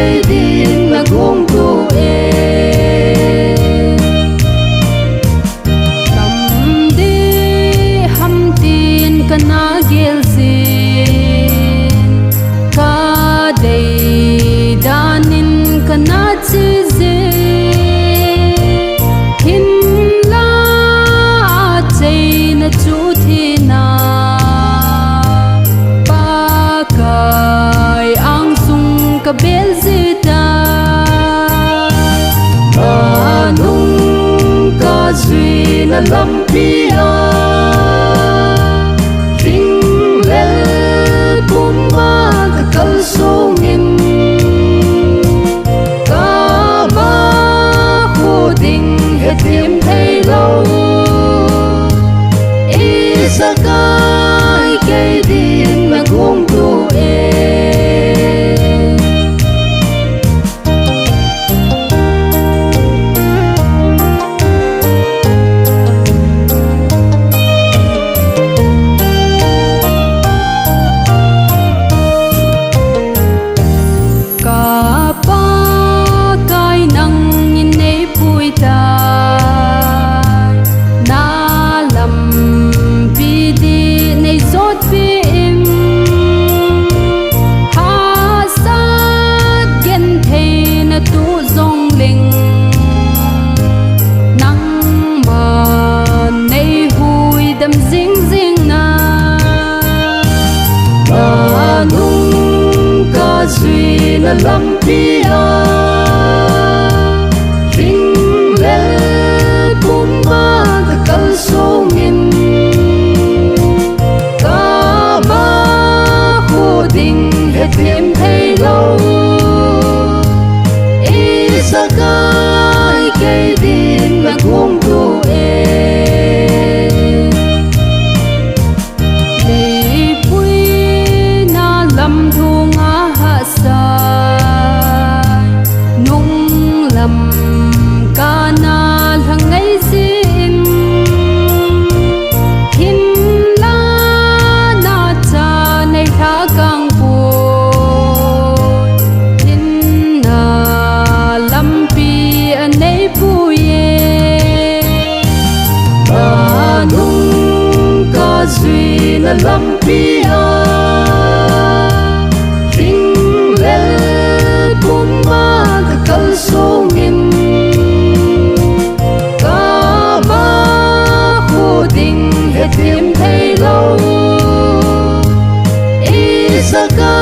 cây din là gom tu e cầm đi hâm tin kana gel sin ka dei danin kana chi hin la chei na chu thi na pa kai ang sung ka bel zita anung ka zui na lampia ring lel pumma ka kal songin ka ba khu ding he tim thei lo isa kai cây din là gom tu e ka pa kai nang in nei pui ta na lam pi di nei zot pi im ha sát gen thei na tu zong ling nang ma nei hui dam zing zing na nung ka zui na lampia ring lel pumma ka kal songin ka ba khu ding he tim thei lo isa kai cây din là gom tu e nei pui na lam thu nga ha sa nung lam ka na thang ngay sim hin la na cha nei tha kang pu hin na lam pi an nei pu ye nung ka zui na lampia ring lel pumma ka kal songin ka ba khu ding he tim thei lo isa ka